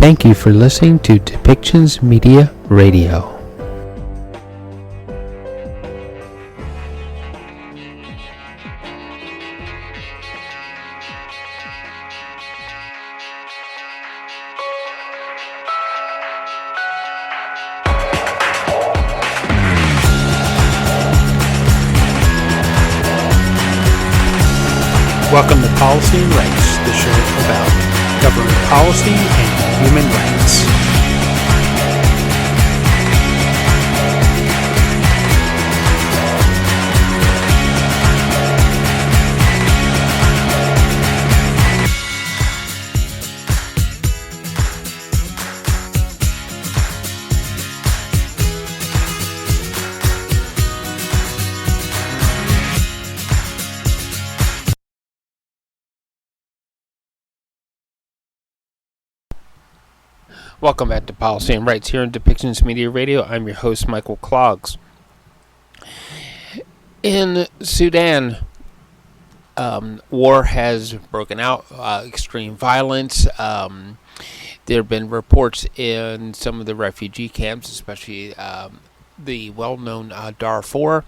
Thank you for listening to Depictions Media Radio. Welcome to Policy and Rights, the show about government policy and human rights. Welcome back to Policy and Rights here on Depictions Media Radio. I'm your host, Michael Clogs. In Sudan, war has broken out, extreme violence. There have been reports in some of the refugee camps, especially the well-known Darfur,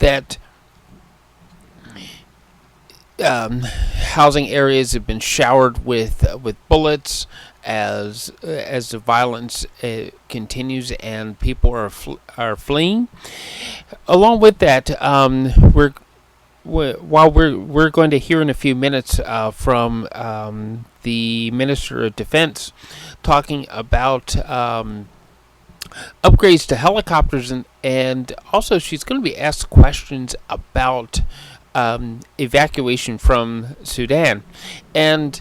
that housing areas have been showered with bullets as the violence continues and people are fleeing. Along with that, we're going to hear in a few minutes from the Minister of Defense talking about upgrades to helicopters, and also she's going to be asked questions about evacuation from Sudan. And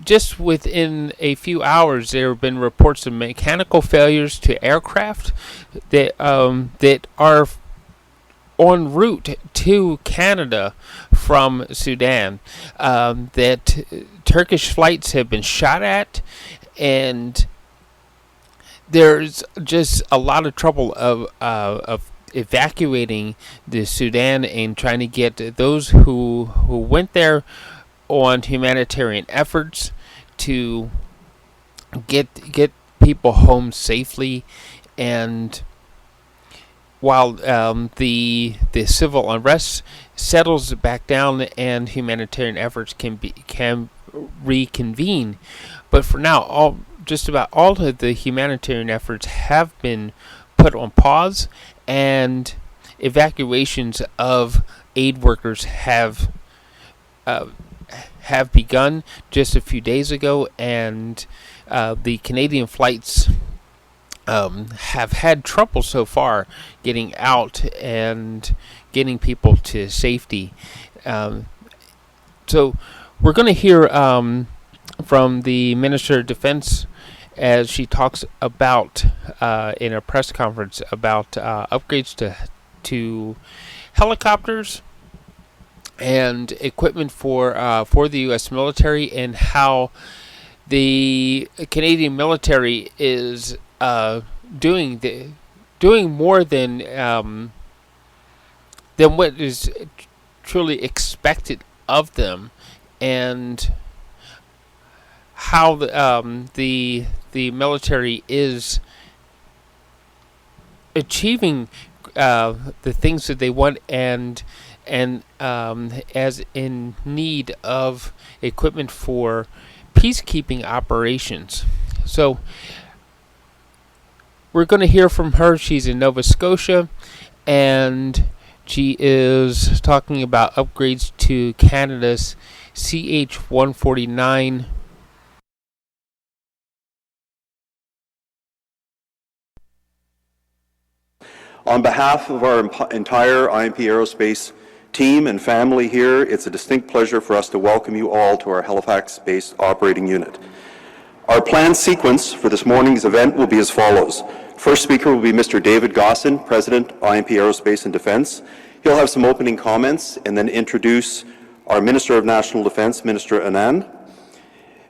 just within a few hours, there have been reports of mechanical failures to aircraft that are en route to Canada from Sudan. That Turkish flights have been shot at, and there's just a lot of trouble of evacuating the Sudan and trying to get those who went there on humanitarian efforts to get people home safely. And while the civil unrest settles back down and humanitarian efforts can reconvene, but for now, just about all of the humanitarian efforts have been put on pause, and evacuations of aid workers have begun just a few days ago, and the Canadian flights have had trouble so far getting out and getting people to safety. So we're going to hear from the Minister of Defense as she talks about in a press conference about upgrades to helicopters and equipment for the U.S. military, and how the Canadian military is doing more than what is truly expected of them, and how the military is achieving the things that they want, and as in need of equipment for peacekeeping operations. So we're going to hear from her. She's in Nova Scotia, and she is talking about upgrades to Canada's CH-149 On behalf of our entire IMP Aerospace team and family here, it's a distinct pleasure for us to welcome you all to our Halifax-based operating unit. Our planned sequence for this morning's event will be as follows. First speaker will be Mr. David Gosson, President, IMP Aerospace and Defense. He'll have some opening comments and then introduce our Minister of National Defense, Minister Anand.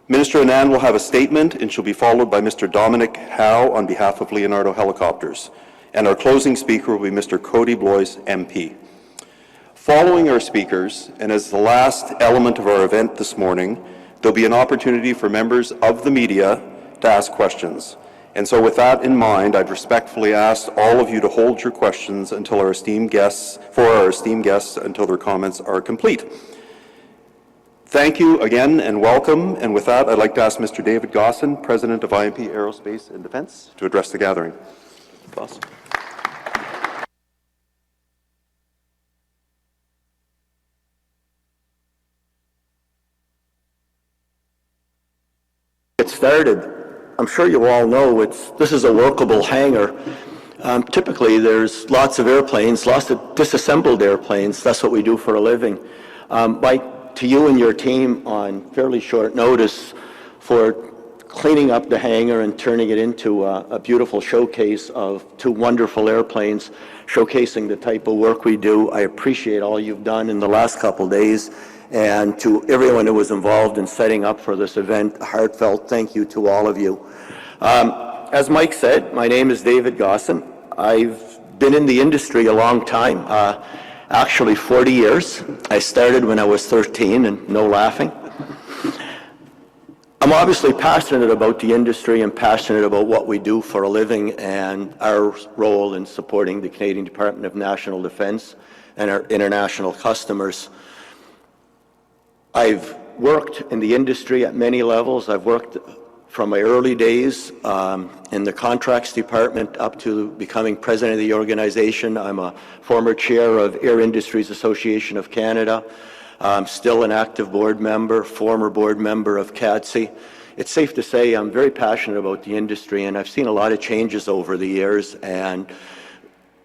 Minister Anand will have a statement, and she'll be followed by Mr. Dominic Howe on behalf of Leonardo Helicopters. And our closing speaker will be Mr. Cody Blois, MP. Following our speakers, and as the last element of our event this morning, There'll be an opportunity for members of the media to ask questions. And so with that in mind, I'd respectfully ask all of you to hold your questions until our esteemed guests, until their comments are complete. Thank you again and welcome. And with that, I'd like to ask Mr. David Gosson, President of IMP Aerospace and Defence, to address the gathering. Boss. Get started. I'm sure you all know this is a workable hangar. Typically, there's lots of airplanes, lots of disassembled airplanes. That's what we do for a living. Mike, to you and your team on fairly short notice for cleaning up the hangar and turning it into a beautiful showcase of two wonderful airplanes, showcasing the type of work we do. I appreciate all you've done in the last couple days. And to everyone who was involved in setting up for this event, a heartfelt thank you to all of you. As Mike said, my name is David Gosson. I've been in the industry a long time, actually 40 years. I started when I was 13, and no laughing. I'm obviously passionate about the industry and passionate about what we do for a living and our role in supporting the Canadian Department of National Defence and our international customers. I've worked in the industry at many levels. I've worked from my early days in the contracts department up to becoming president of the organization. I'm a former chair of Air Industries Association of Canada. I'm still an active board member, former board member of CADSI. It's safe to say I'm very passionate about the industry, and I've seen a lot of changes over the years. And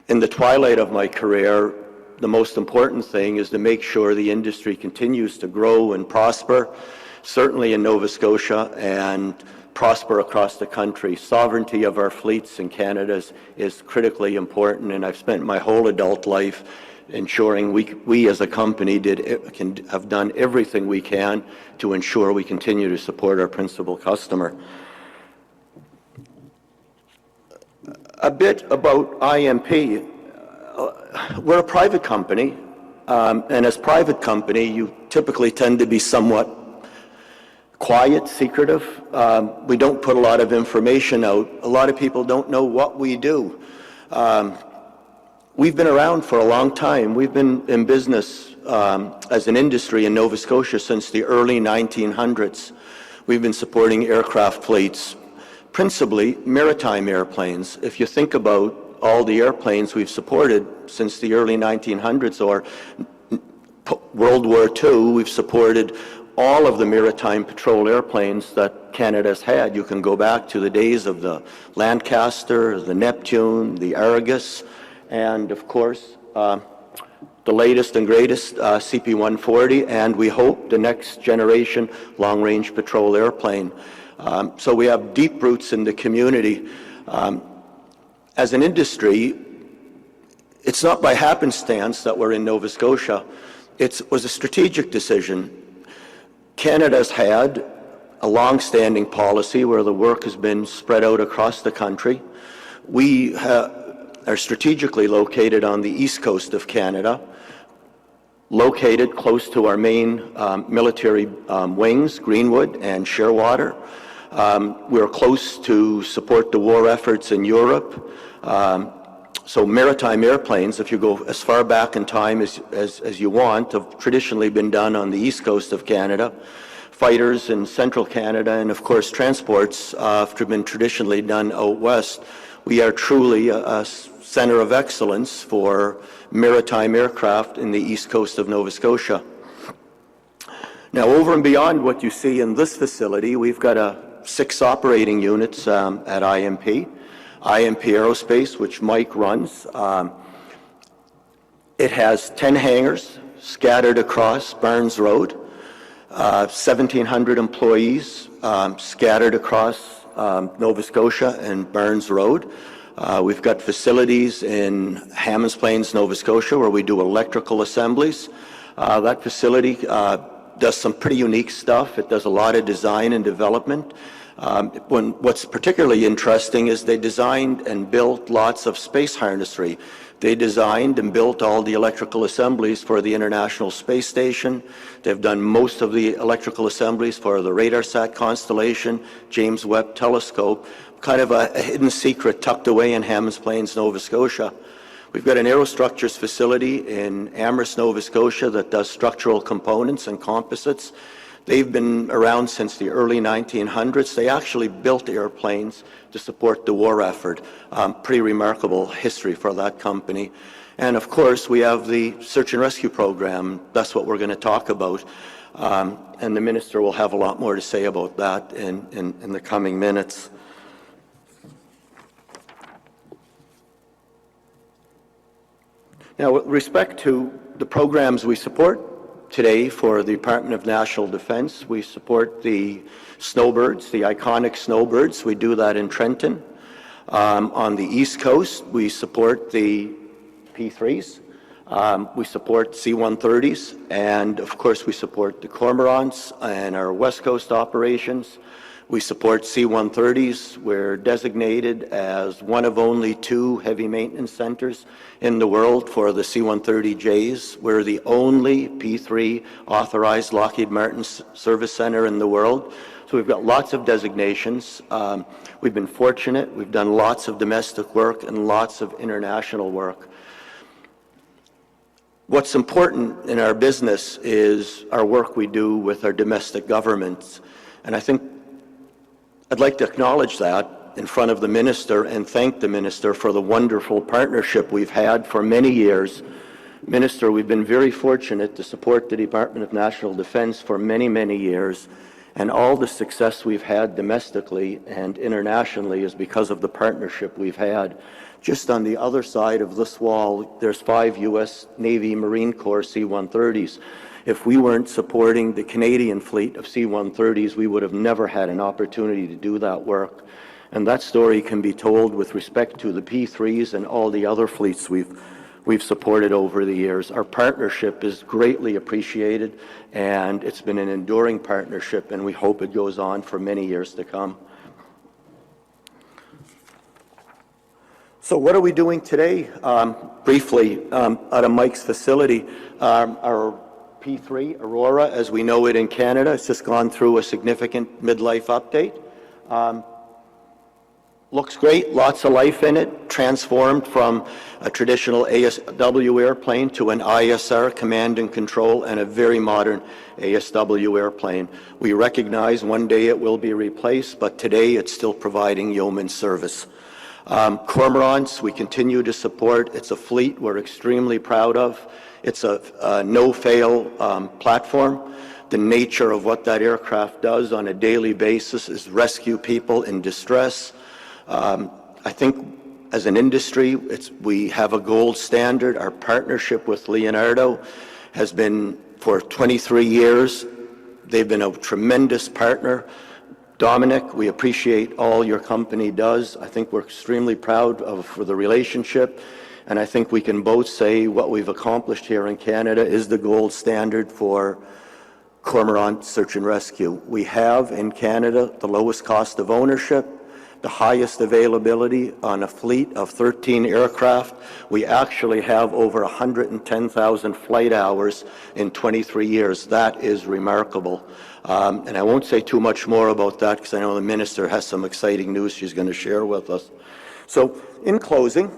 in the twilight of my career, the most important thing is to make sure the industry continues to grow and prosper, certainly in Nova Scotia, and prosper across the country. Sovereignty of our fleets in Canada is critically important, and I've spent my whole adult life ensuring we as a company have done everything we can to ensure we continue to support our principal customer. A bit about IMP. We're a private company, and as private company, you typically tend to be somewhat quiet, secretive. We don't put a lot of information out. A lot of people don't know what we do. We've been around for a long time. We've been in business as an industry in Nova Scotia since the early 1900s. We've been supporting aircraft fleets, principally maritime airplanes. If you think about all the airplanes we've supported since the early 1900s or World War II, we've supported all of the maritime patrol airplanes that Canada's had. You can go back to the days of the Lancaster, the Neptune, the Argus, and of course, the latest and greatest CP-140, and we hope the next generation long-range patrol airplane. So we have deep roots in the community. As an industry, it's not by happenstance that we're in Nova Scotia. It was a strategic decision. Canada's had a long-standing policy where the work has been spread out across the country. We are strategically located on the east coast of Canada, located close to our main military wings, Greenwood and Shearwater. We're close to support the war efforts in Europe. So maritime airplanes, if you go as far back in time as you want, have traditionally been done on the east coast of Canada. Fighters in central Canada, and of course transports have been traditionally done out west. We are truly a center of excellence for maritime aircraft in the east coast of Nova Scotia. Now, over and beyond what you see in this facility, we've got 6 operating units at IMP. IMP Aerospace, which Mike runs. It has 10 hangars scattered across Barnes Road, 1,700 employees scattered across Nova Scotia and Barnes Road. We've got facilities in Hammonds Plains, Nova Scotia, where we do electrical assemblies. That facility does some pretty unique stuff. It does a lot of design and development. What's particularly interesting is they designed and built lots of space harnessry. They designed and built all the electrical assemblies for the International Space Station. They've done most of the electrical assemblies for the RadarSat constellation, James Webb Telescope, kind of a hidden secret tucked away in Hammonds Plains, Nova Scotia. We've got an aerostructures facility in Amherst, Nova Scotia that does structural components and composites. They've been around since the early 1900s. They actually built airplanes to support the war effort. Pretty remarkable history for that company. And of course, we have the search and rescue program. That's what we're going to talk about. And the minister will have a lot more to say about that in the coming minutes. Now, with respect to the programs we support today for the Department of National Defense, we support the snowbirds, the iconic snowbirds. We do that in Trenton. On the East Coast, we support the P3s. We support C-130s, and of course we support the Cormorants and our West Coast operations. We support C-130s. We're designated as one of only 2 heavy maintenance centers in the world for the C-130Js. We're the only P3 authorized Lockheed Martin service center in the world. So we've got lots of designations. We've been fortunate. We've done lots of domestic work and lots of international work. What's important in our business is our work we do with our domestic governments. And I think I'd like to acknowledge that in front of the minister and thank the minister for the wonderful partnership we've had for many years. Minister, we've been very fortunate to support the Department of National Defense for many, many years, and all the success we've had domestically and internationally is because of the partnership we've had. Just on the other side of this wall, there's 5 U.S. Navy Marine Corps C-130s. If we weren't supporting the Canadian fleet of C-130s, we would have never had an opportunity to do that work. And that story can be told with respect to the P3s and all the other fleets we've supported over the years. Our partnership is greatly appreciated, and it's been an enduring partnership, and we hope it goes on for many years to come. So what are we doing today? Briefly, out of Mike's facility, our P3, Aurora, as we know it in Canada, it's just gone through a significant midlife update. Looks great, lots of life in it, transformed from a traditional ASW airplane to an ISR, command and control, and a very modern ASW airplane. We recognize one day it will be replaced, but today it's still providing yeoman service. Cormorants, we continue to support. It's a fleet we're extremely proud of. It's a no-fail platform. The nature of what that aircraft does on a daily basis is rescue people in distress. I think as an industry, we have a gold standard. Our partnership with Leonardo has been for 23 years. They've been a tremendous partner. Dominic, we appreciate all your company does. I think we're extremely proud for the relationship, and I think we can both say what we've accomplished here in Canada is the gold standard for Cormorant Search and Rescue. We have in Canada the lowest cost of ownership, the highest availability on a fleet of 13 aircraft. We actually have over 110,000 flight hours in 23 years. That is remarkable. And I won't say too much more about that because I know the minister has some exciting news she's going to share with us. So in closing,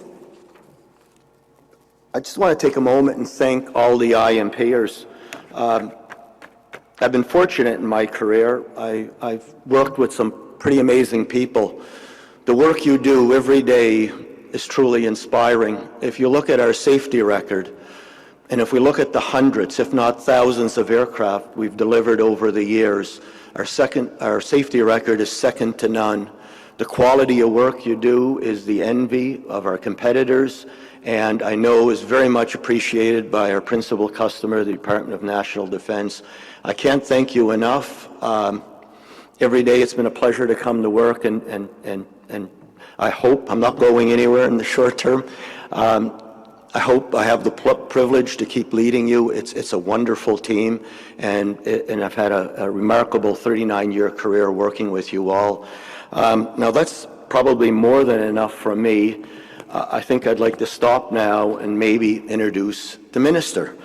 I just want to take a moment and thank all the IMPers. I've been fortunate in my career. I've worked with some pretty amazing people. The work you do every day is truly inspiring. If you look at our safety record, and if we look at the hundreds, if not thousands of aircraft we've delivered over the years, our safety record is second to none. The quality of work you do is the envy of our competitors, and I know is very much appreciated by our principal customer, the Department of National Defense. I can't thank you enough. Every day it's been a pleasure to come to work, and I hope I'm not going anywhere in the short term. I hope I have the privilege to keep leading you. It's a wonderful team, and I've had a remarkable 39-year career working with you all. Now that's probably more than enough from me. I think I'd like to stop now and maybe introduce the minister.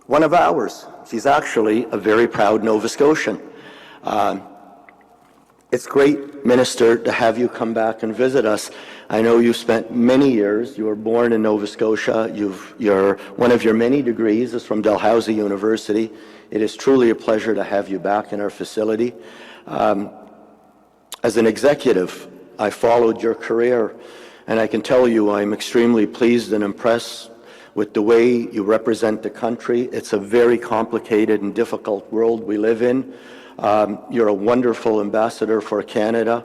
One of ours. She's actually a very proud Nova Scotian. It's great, Minister, to have you come back and visit us. I know you spent many years. You were born in Nova Scotia. One of your many degrees is from Dalhousie University. It is truly a pleasure to have you back in our facility. As an executive, I followed your career, and I can tell you I'm extremely pleased and impressed with the way you represent the country. It's a very complicated and difficult world we live in. You're a wonderful ambassador for Canada.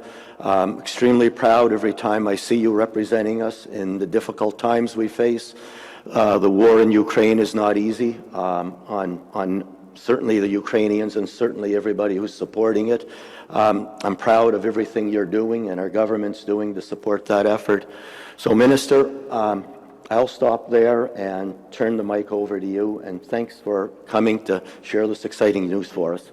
Extremely proud every time I see you representing us in the difficult times we face. The war in Ukraine is not easy on certainly the Ukrainians and certainly everybody who's supporting it. I'm proud of everything you're doing and our government's doing to support that effort. So, Minister, I'll stop there and turn the mic over to you, and thanks for coming to share this exciting news for us.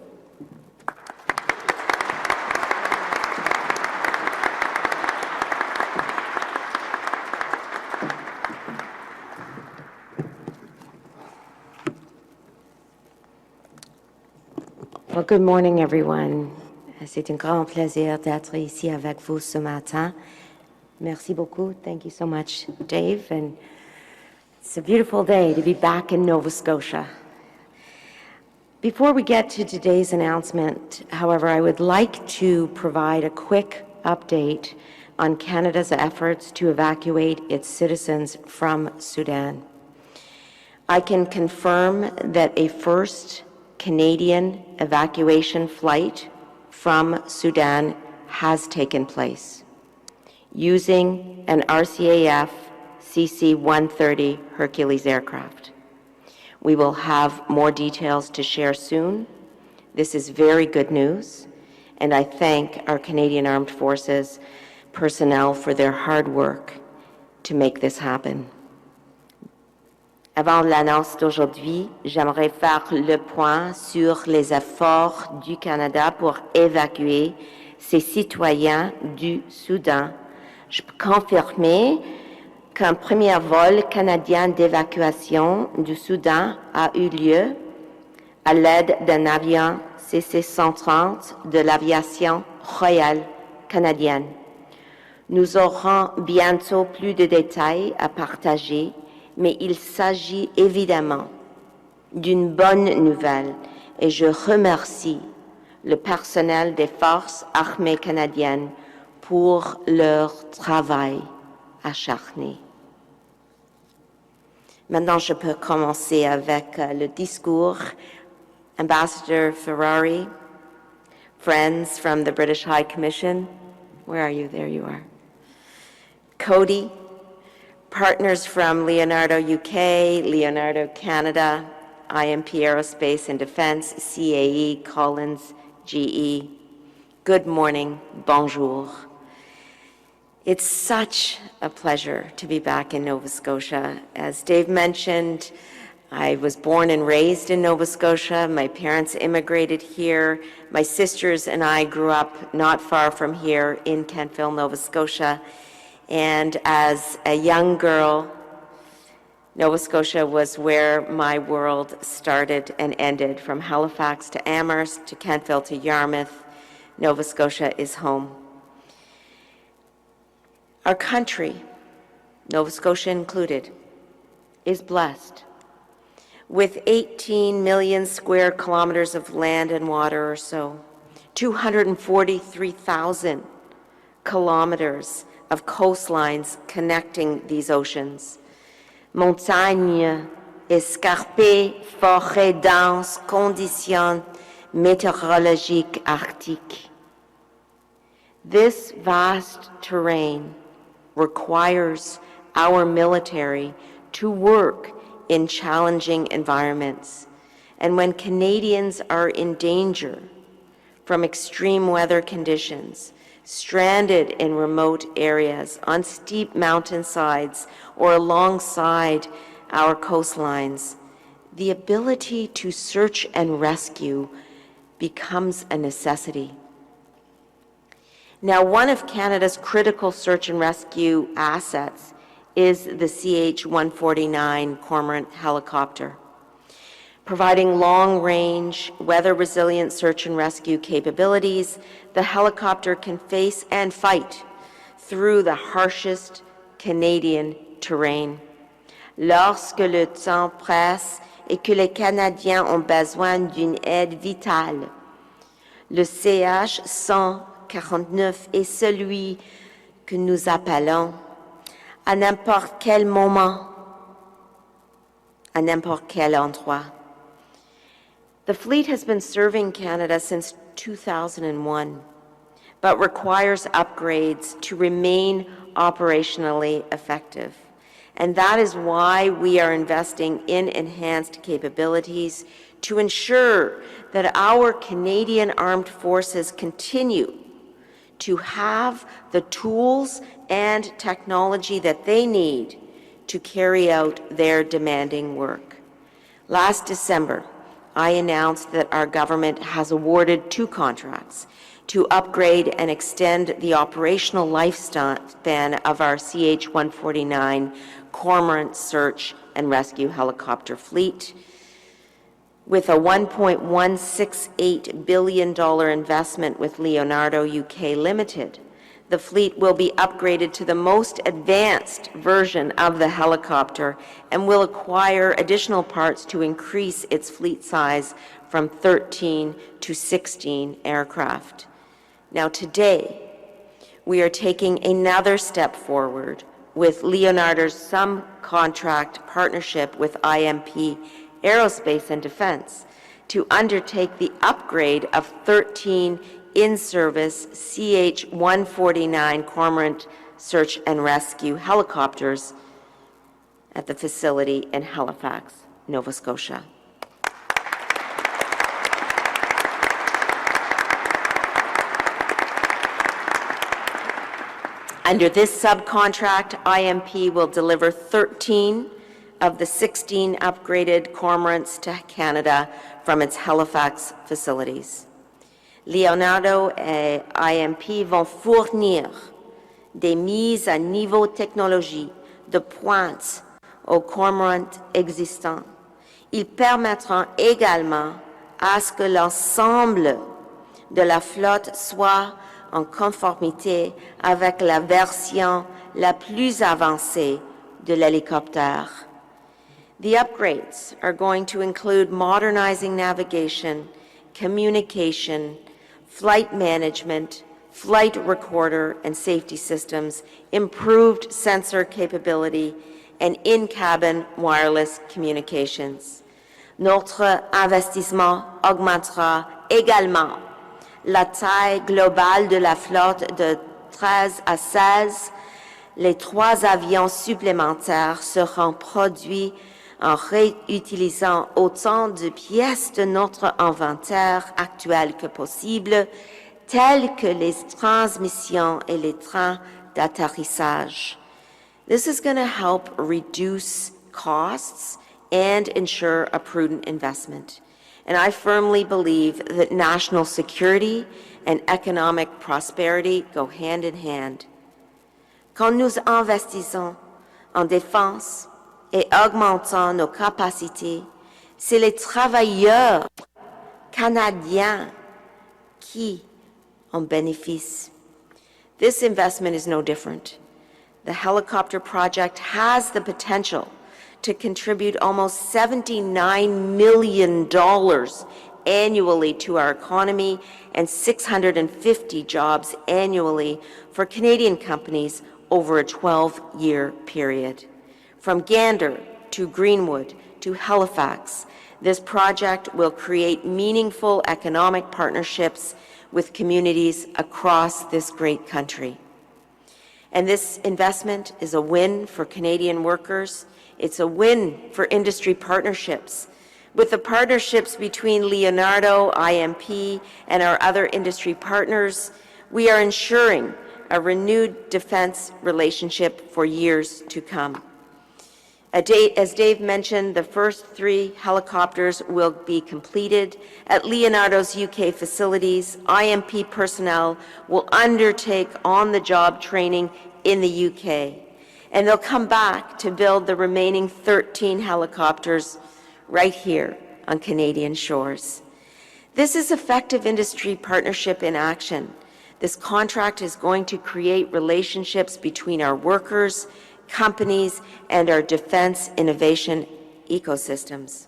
Well, good morning, everyone. C'est un grand plaisir d'être ici avec vous ce matin. Merci beaucoup. Thank you so much, Dave. And it's a beautiful day to be back in Nova Scotia. Before we get to today's announcement, however, I would like to provide a quick update on Canada's efforts to evacuate its citizens from Sudan. I can confirm that a first Canadian evacuation flight from Sudan has taken place using an RCAF CC-130 Hercules aircraft. We will have more details to share soon. This is very good news, and I thank our Canadian Armed Forces personnel for their hard work to make this happen. Avant l'annonce d'aujourd'hui, j'aimerais faire le point sur les efforts du Canada pour évacuer ses citoyens du Soudan. Je peux confirmer qu'un premier vol canadien d'évacuation du Soudan a eu lieu à l'aide d'un avion CC-130 de l'aviation royale canadienne. Nous aurons bientôt plus de détails à partager, mais il s'agit évidemment d'une bonne nouvelle et je remercie le personnel des forces armées canadiennes pour leur travail acharné. Maintenant, je peux commencer avec le discours. Ambassador Ferrari, friends from the British High Commission, where are you? There you are. Cody, partners from Leonardo UK, Leonardo Canada, IMP Aerospace and Defense, CAE, Collins, GE. Good morning, bonjour. It's such a pleasure to be back in Nova Scotia. As Dave mentioned, I was born and raised in Nova Scotia. My parents immigrated here. My sisters and I grew up not far from here in Kentville, Nova Scotia. And as a young girl, Nova Scotia was where my world started and ended. From Halifax to Amherst to Kentville to Yarmouth, Nova Scotia is home. Our country, Nova Scotia included, is blessed with 18 million square kilometers of land and water or so, 243,000 kilometers of coastlines connecting these oceans. Montagnes, escarpées, forêts denses, conditions météorologiques arctiques. This vast terrain requires our military to work in challenging environments. And when Canadians are in danger from extreme weather conditions, stranded in remote areas, on steep mountainsides, or alongside our coastlines, the ability to search and rescue becomes a necessity. Now, one of Canada's critical search and rescue assets is the CH-149 Cormorant helicopter. Providing long-range, weather-resilient search and rescue capabilities, the helicopter can face and fight through the harshest Canadian terrain. Lorsque le temps presse et que les Canadiens ont besoin d'une aide vitale, le CH-149 est celui que nous appelons à n'importe quel moment, à n'importe quel endroit. The fleet has been serving Canada since 2001, but requires upgrades to remain operationally effective. And that is why we are investing in enhanced capabilities to ensure that our Canadian Armed Forces continue to have the tools and technology that they need to carry out their demanding work. Last December, I announced that our government has awarded 2 contracts to upgrade and extend the operational lifespan of our CH-149 Cormorant search and rescue helicopter fleet. With a $1.168 billion investment with Leonardo UK Limited, the fleet will be upgraded to the most advanced version of the helicopter and will acquire additional parts to increase its fleet size from 13 to 16 aircraft. Now today, we are taking another step forward with Leonardo's subcontract partnership with IMP Aerospace and Defense to undertake the upgrade of 13 in-service CH-149 Cormorant search and rescue helicopters at the facility in Halifax, Nova Scotia. Under this subcontract, IMP will deliver 13 of the 16 upgraded Cormorants to Canada from its Halifax facilities. Leonardo et IMP vont fournir des mises à niveau technologie de pointe aux Cormorants existants. Ils permettront également à ce que l'ensemble de la flotte soit en conformité avec la version la plus avancée de l'hélicoptère. The upgrades are going to include modernizing navigation, communication, flight management, flight recorder and safety systems, improved sensor capability, and in-cabin wireless communications. Notre investissement augmentera également la taille globale de la flotte de 13 à 16. Les 3 avions supplémentaires seront produits en réutilisant autant de pièces de notre inventaire actuel que possible, telles que les transmissions et les trains d'atterrissage. This is going to help reduce costs and ensure a prudent investment. And I firmly believe that national security and economic prosperity go hand in hand. Quand nous investissons en défense et augmentons nos capacités, c'est les travailleurs canadiens qui en bénéficient. This investment is no different. The helicopter project has the potential to contribute almost $79 million annually to our economy and 650 jobs annually for Canadian companies over a 12-year period. From Gander to Greenwood to Halifax, this project will create meaningful economic partnerships with communities across this great country. And this investment is a win for Canadian workers. It's a win for industry partnerships. With the partnerships between Leonardo, IMP, and our other industry partners, we are ensuring a renewed defense relationship for years to come. As Dave mentioned, the first 3 helicopters will be completed at Leonardo's UK facilities. IMP personnel will undertake on-the-job training in the UK, and they'll come back to build the remaining 13 helicopters right here on Canadian shores. This is effective industry partnership in action. This contract is going to create relationships between our workers, companies, and our defense innovation ecosystems.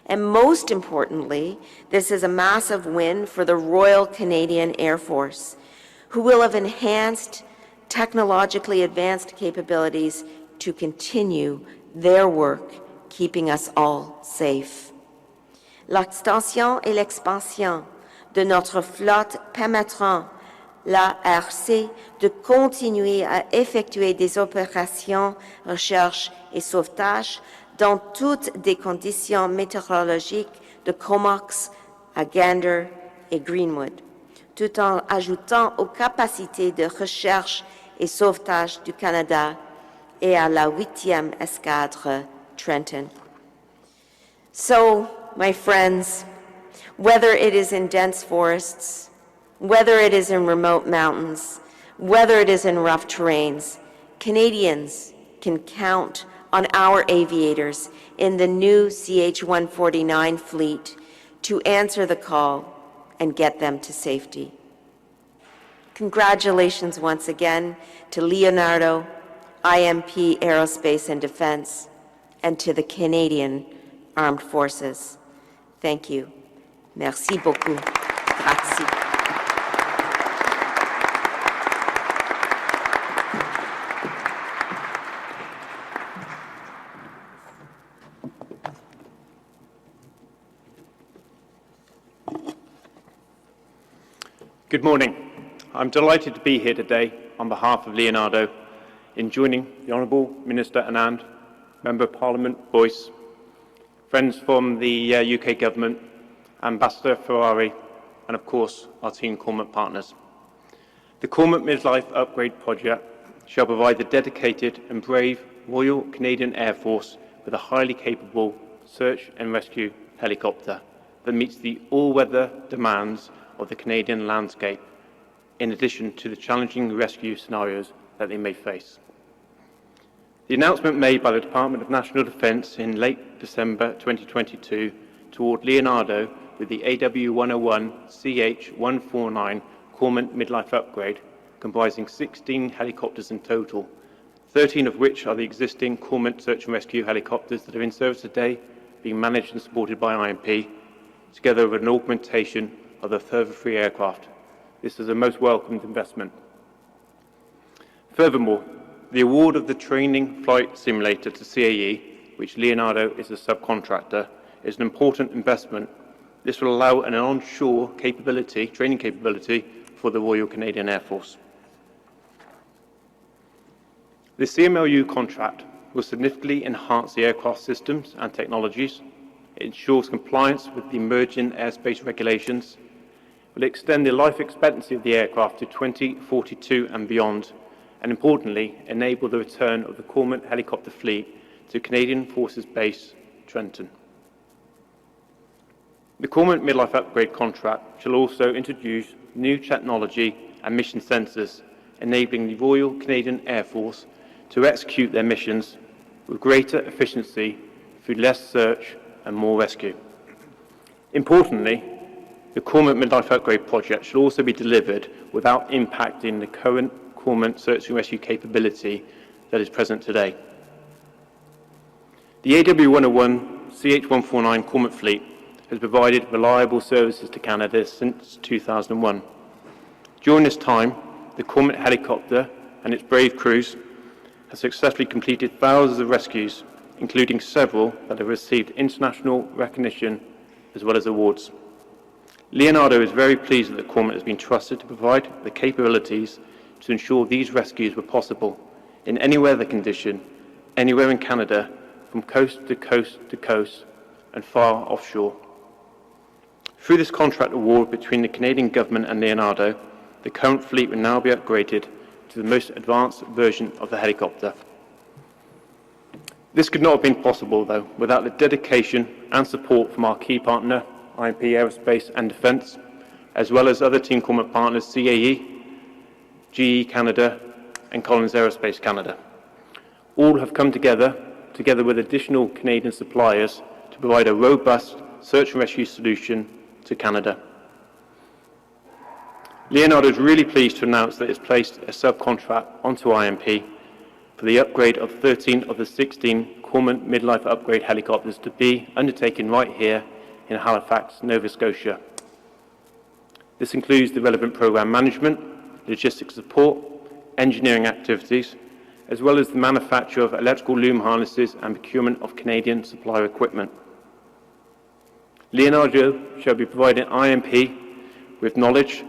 And most importantly, this is a massive win for the Royal Canadian Air Force, who will have enhanced, technologically advanced capabilities to continue their work, keeping us all safe. L'extension et l'expansion de notre flotte permettront l'ARC de continuer à effectuer des opérations recherche et sauvetage dans toutes des conditions météorologiques de Comox à Gander et Greenwood, tout en ajoutant aux capacités de recherche et sauvetage du Canada et à la 8e escadre Trenton. So, my friends, whether it is in dense forests, whether it is in remote mountains, whether it is in rough terrains, Canadians can count on our aviators in the new CH-149 fleet to answer the call and get them to safety. Congratulations once again to Leonardo, IMP Aerospace and Defense, and to the Canadian Armed Forces. Thank you. Merci beaucoup. Grazie. Good morning. I'm delighted to be here today on behalf of Leonardo in joining the Honourable Minister Anand, Member of Parliament Boyce, friends from the UK Government, Ambassador Ferrari, and of course our Team Cormorant partners. The Cormorant Midlife Upgrade Project shall provide the dedicated and brave Royal Canadian Air Force with a highly capable search and rescue helicopter that meets the all-weather demands of the Canadian landscape, in addition to the challenging rescue scenarios that they may face. The announcement made by the Department of National Defence in late December 2022 toward Leonardo with the AW101 CH-149 Cormorant Midlife Upgrade, comprising 16 helicopters in total, 13 of which are the existing Cormorant Search and Rescue helicopters that are in service today, being managed and supported by IMP, together with an augmentation of the further 3 aircraft. This is a most welcomed investment. Furthermore, the award of the training flight simulator to CAE, which Leonardo is a subcontractor, is an important investment. This will allow an onshore capability, training capability, for the Royal Canadian Air Force. The CMLU contract will significantly enhance the aircraft systems and technologies. It ensures compliance with the emerging airspace regulations, will extend the life expectancy of the aircraft to 2042 and beyond, and importantly, enable the return of the Cormorant helicopter fleet to Canadian Forces Base, Trenton. The Cormorant Midlife Upgrade contract shall also introduce new technology and mission sensors, enabling the Royal Canadian Air Force to execute their missions with greater efficiency through less search and more rescue. Importantly, the Cormorant Midlife Upgrade project should also be delivered without impacting the current Cormorant search and rescue capability that is present today. The AW101 CH-149 Cormorant fleet has provided reliable services to Canada since 2001. During this time, the Cormorant helicopter and its brave crews have successfully completed thousands of rescues, including several that have received international recognition as well as awards. Leonardo is very pleased that the Cormorant has been trusted to provide the capabilities to ensure these rescues were possible in any weather condition, anywhere in Canada, from coast to coast to coast and far offshore. Through this contract award between the Canadian Government and Leonardo, the current fleet will now be upgraded to the most advanced version of the helicopter. This could not have been possible, though, without the dedication and support from our key partner, IMP Aerospace and Defence, as well as other Team Cormorant partners CAE, GE Canada and Collins Aerospace Canada. All have come together with additional Canadian suppliers, to provide a robust search and rescue solution to Canada. Leonardo is really pleased to announce that it's placed a subcontract onto IMP for the upgrade of 13 of the 16 Cormorant midlife upgrade helicopters to be undertaken right here in Halifax, Nova Scotia. This includes the relevant program management, logistics support, engineering activities, as well as the manufacture of electrical loom harnesses and procurement of Canadian supplier equipment. Leonardo shall be providing IMP with knowledge,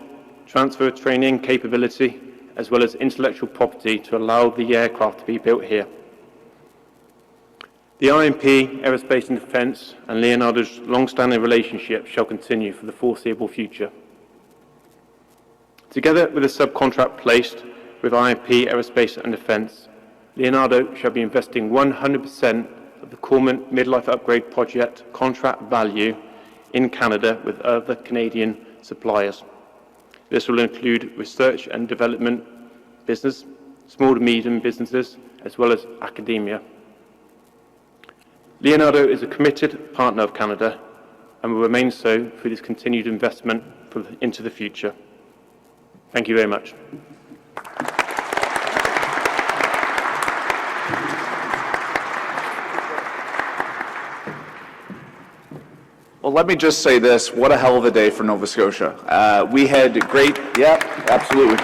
transfer training capability, as well as intellectual property to allow the aircraft to be built here. The IMP, Aerospace and Defence, and Leonardo's long-standing relationship shall continue for the foreseeable future. Together with a subcontract placed with IMP, Aerospace and Defence, Leonardo shall be investing 100% of the Cormorant Midlife Upgrade Project contract value in Canada with other Canadian suppliers. This will include research and development business, small to medium businesses, as well as academia. Leonardo is a committed partner of Canada and will remain so through this continued investment into the future. Thank you very much. Well, let me just say this, what a hell of a day for Nova Scotia. We had great, yeah, absolutely.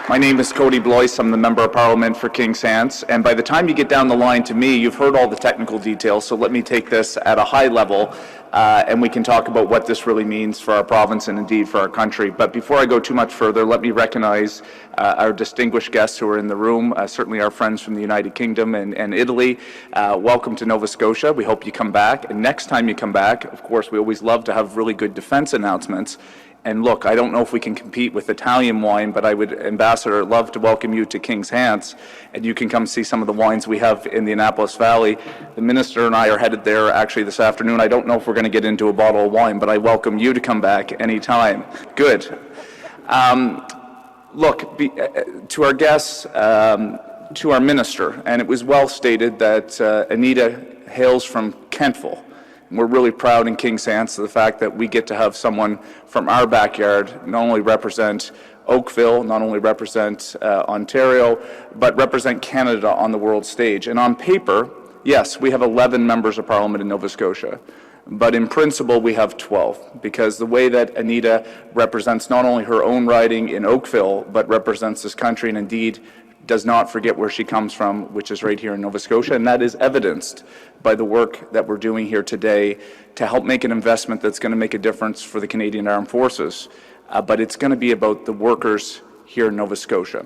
My name is Cody Blois. I'm the Member of Parliament for Kings Hants, and by the time you get down the line to me, you've heard all the technical details, so let me take this at a high level, and we can talk about what this really means for our province and indeed for our country. But before I go too much further, let me recognize our distinguished guests who are in the room, certainly our friends from the United Kingdom and Italy. Welcome to Nova Scotia. We hope you come back, and next time you come back, of course, we always love to have really good defense announcements. And look, I don't know if we can compete with Italian wine, but I would, Ambassador, love to welcome you to Kings Hants, and you can come see some of the wines we have in the Annapolis Valley. The Minister and I are headed there actually this afternoon. I don't know if we're going to get into a bottle of wine, but I welcome you to come back anytime. Good. To our guests, to our Minister, and it was well stated that Anita hails from Kentville. We're really proud in Kings Hants of the fact that we get to have someone from our backyard not only represent Oakville, not only represent Ontario, but represent Canada on the world stage. And on paper, yes, we have 11 members of Parliament in Nova Scotia, but in principle we have 12, because the way that Anita represents not only her own riding in Oakville, but represents this country and indeed does not forget where she comes from, which is right here in Nova Scotia, and that is evidenced by the work that we're doing here today to help make an investment that's going to make a difference for the Canadian Armed Forces, but it's going to be about the workers here in Nova Scotia.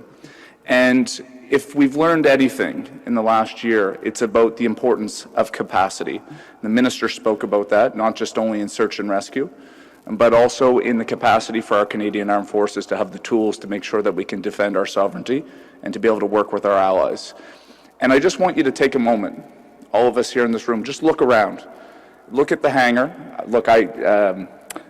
And if we've learned anything in the last year, it's about the importance of capacity. The Minister spoke about that, not just only in search and rescue, but also in the capacity for our Canadian Armed Forces to have the tools to make sure that we can defend our sovereignty and to be able to work with our allies. And I just want you to take a moment, all of us here in this room, just look around. Look at the hangar. Look,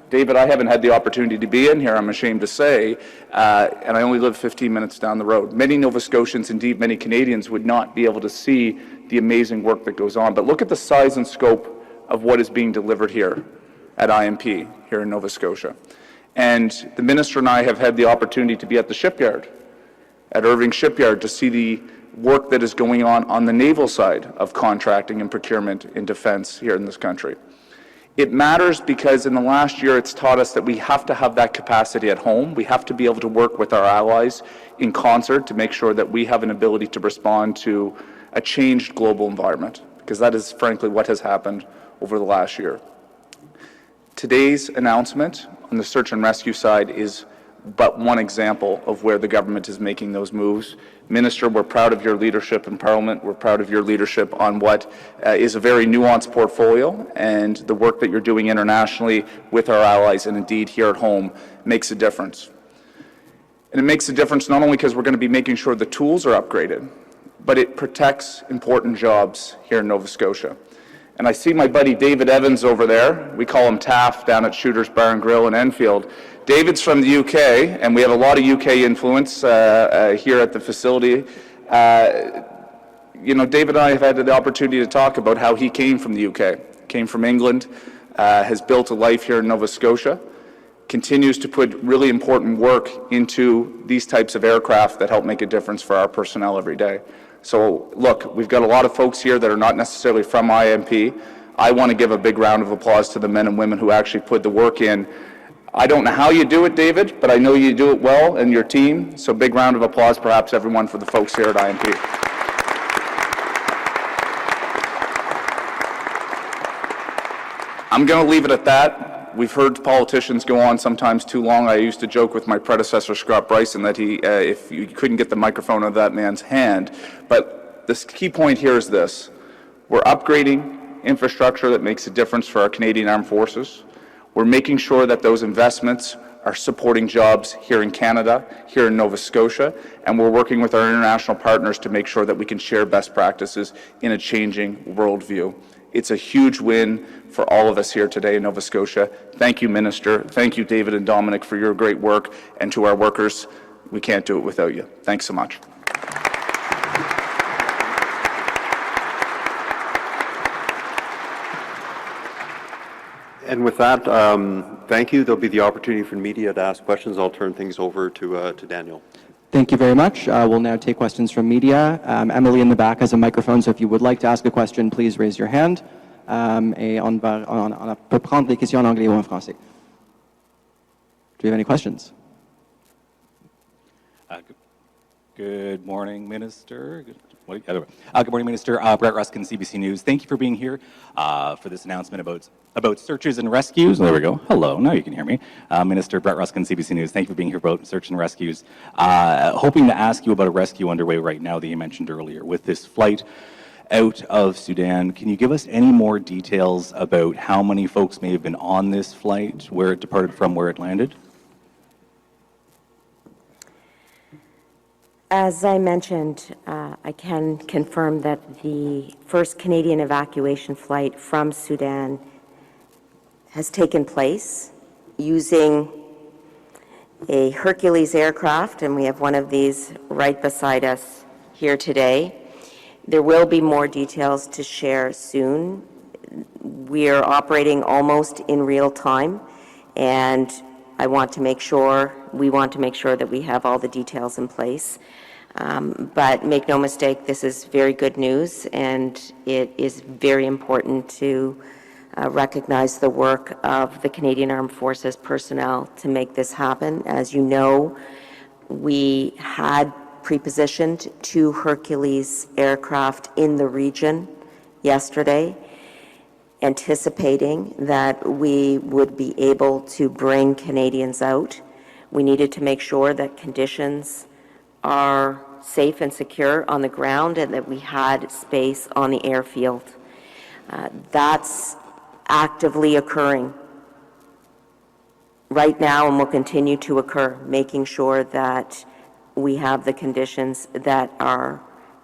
David, I haven't had the opportunity to be in here, I'm ashamed to say, and I only live 15 minutes down the road. Many Nova Scotians, indeed many Canadians, would not be able to see the amazing work that goes on. But look at the size and scope of what is being delivered here at IMP, here in Nova Scotia. And the Minister and I have had the opportunity to be at the shipyard, at Irving Shipyard, to see the work that is going on the naval side of contracting and procurement in defense here in this country. It matters because in the last year it's taught us that we have to have that capacity at home. We have to be able to work with our allies in concert to make sure that we have an ability to respond to a changed global environment, because that is frankly what has happened over the last year. Today's announcement on the search and rescue side is but one example of where the government is making those moves. Minister, we're proud of your leadership in Parliament. We're proud of your leadership on what is a very nuanced portfolio, and the work that you're doing internationally with our allies and indeed here at home makes a difference. And it makes a difference not only because we're going to be making sure the tools are upgraded, but it protects important jobs here in Nova Scotia. And I see my buddy David Evans over there. We call him Taff down at Shooter's Bar and Grill in Enfield. David's from the UK, and we have a lot of UK influence here at the facility. You know, David and I have had the opportunity to talk about how he came from the UK, came from England, has built a life here in Nova Scotia, continues to put really important work into these types of aircraft that help make a difference for our personnel every day. So look, we've got a lot of folks here that are not necessarily from IMP. I want to give a big round of applause to the men and women who actually put the work in. I don't know how you do it, David, but I know you do it well and your team. So big round of applause, perhaps everyone, for the folks here at IMP. I'm going to leave it at that. We've heard politicians go on sometimes too long. I used to joke with my predecessor, Scott Bryson, that if you couldn't get the microphone out of that man's hand. But the key point here is this. We're upgrading infrastructure that makes a difference for our Canadian Armed Forces. We're making sure that those investments are supporting jobs here in Canada, here in Nova Scotia, and we're working with our international partners to make sure that we can share best practices in a changing worldview. It's a huge win for all of us here today in Nova Scotia. Thank you, Minister. Thank you, David and Dominic, for your great work. And to our workers, we can't do it without you. Thanks so much. And with that, thank you. There'll be the opportunity for media to ask questions. I'll turn things over to Daniel. Thank you very much. We'll now take questions from media. Emily in the back has a microphone, so if you would like to ask a question, please raise your hand. Et on peut prendre des questions en anglais ou en français. Do you have any questions? Good morning, Minister. Good morning, Minister. Brett Ruskin, CBC News. Thank you for being here for this announcement about searches and rescues. There we go. Hello, now you can hear me. Minister Brett Ruskin, CBC News. Thank you for being here about search and rescues. Hoping to ask you about a rescue underway right now that you mentioned earlier. With this flight out of Sudan, can you give us any more details about how many folks may have been on this flight, where it departed from, where it landed? As I mentioned, I can confirm that the first Canadian evacuation flight from Sudan has taken place using a Hercules aircraft, and we have one of these right beside us here today. There will be more details to share soon. We are operating almost in real time, and we want to make sure that we have all the details in place. But make no mistake, this is very good news, and it is very important to recognize the work of the Canadian Armed Forces personnel to make this happen. As you know, we had pre-positioned 2 Hercules aircraft in the region yesterday, anticipating that we would be able to bring Canadians out. We needed to make sure that conditions are safe and secure on the ground and that we had space on the airfield. That's actively occurring right now and will continue to occur, making sure that we have the conditions that are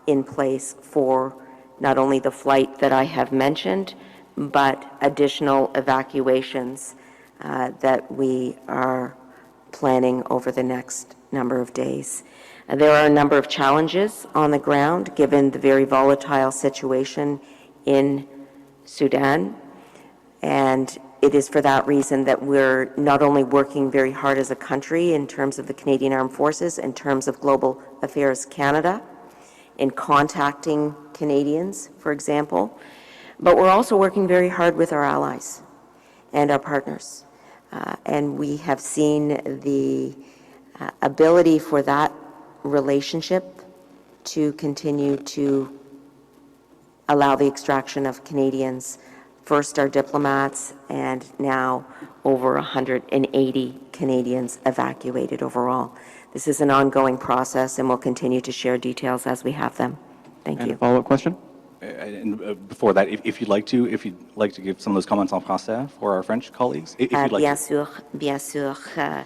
in place for not only the flight that I have mentioned, but additional evacuations that we are planning over the next number of days. There are a number of challenges on the ground, given the very volatile situation in Sudan. And it is for that reason that we're not only working very hard as a country in terms of the Canadian Armed Forces, in terms of Global Affairs Canada, in contacting Canadians, for example, but we're also working very hard with our allies and our partners. And we have seen the ability for that relationship to continue to allow the extraction of Canadians, first our diplomats, and now over 180 Canadians evacuated overall. This is an ongoing process, and we'll continue to share details as we have them. Thank you. A follow-up question? And before that, if you'd like to give some of those comments en français for our French colleagues, if you'd like Bien sûr.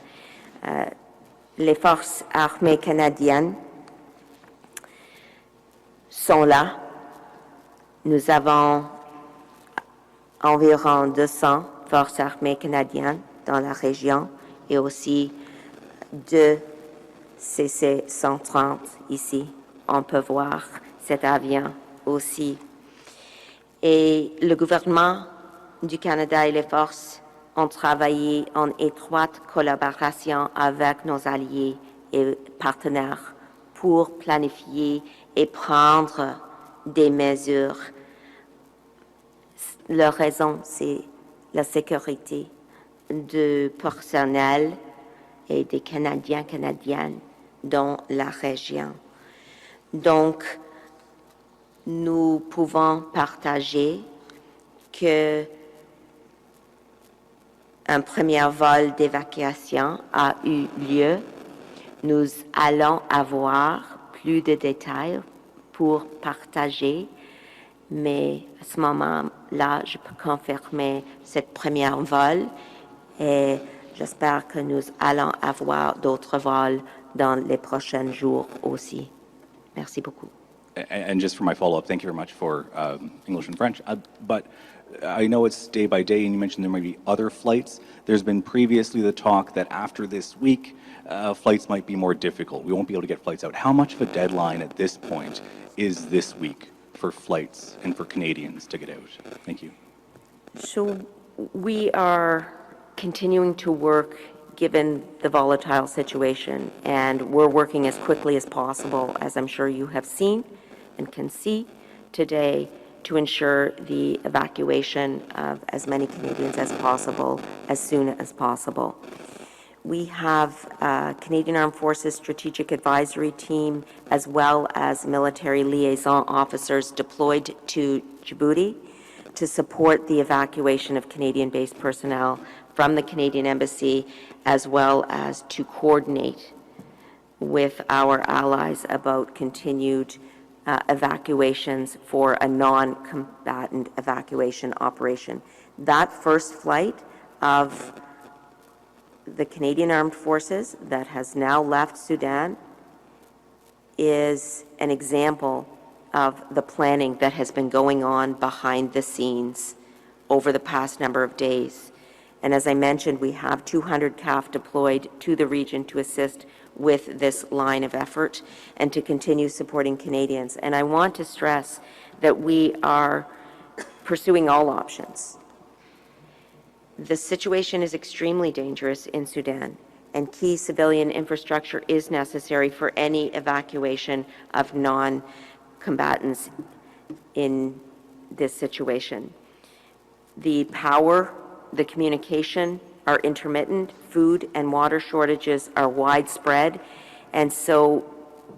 Les forces armées canadiennes sont là. Nous avons environ 200 forces armées canadiennes dans la région et aussi 2 CC-130 ici. On peut voir cet avion aussi. Et le gouvernement du Canada et les forces ont travaillé en étroite collaboration avec nos alliés et partenaires pour planifier et prendre des mesures. Leur raison, c'est la sécurité du personnel et des Canadiens, Canadiennes dans la région. Donc, nous pouvons partager que un premier vol d'évacuation a eu lieu. Nous allons avoir plus de détails pour partager, mais à ce moment-là, je peux confirmer cette première vol et j'espère que nous allons avoir d'autres vols dans les prochains jours aussi. Merci beaucoup. And just for my follow-up, thank you very much for English and French. But I know it's day by day, and you mentioned there might be other flights. There's been previously the talk that after this week, flights might be more difficult. We won't be able to get flights out. How much of a deadline at this point is this week for flights and for Canadians to get out? Thank you. So we are continuing to work given the volatile situation, and we're working as quickly as possible, as I'm sure you have seen and can see today, to ensure the evacuation of as many Canadians as possible, as soon as possible. We have Canadian Armed Forces Strategic Advisory Team, as well as military liaison officers deployed to Djibouti to support the evacuation of Canadian-based personnel from the Canadian Embassy, as well as to coordinate with our allies about continued evacuations for a non-combatant evacuation operation. That first flight of the Canadian Armed Forces that has now left Sudan is an example of the planning that has been going on behind the scenes over the past number of days. And as I mentioned, we have 200 CAF deployed to the region to assist with this line of effort and to continue supporting Canadians. And I want to stress that we are pursuing all options. The situation is extremely dangerous in Sudan, and key civilian infrastructure is necessary for any evacuation of non-combatants in this situation. The power, the communication are intermittent, food and water shortages are widespread, and so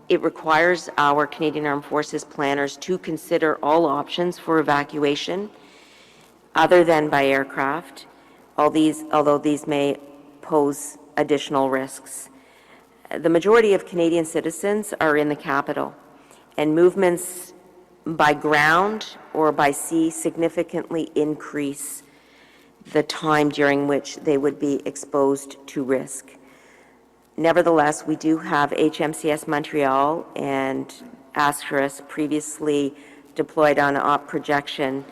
it requires our Canadian Armed Forces planners to consider all options for evacuation other than by aircraft, although these may pose additional risks. The majority of Canadian citizens are in the capital, and movements by ground or by sea significantly increase the time during which they would be exposed to risk. Nevertheless, we do have HMCS Montreal and Ascaris previously deployed on op projection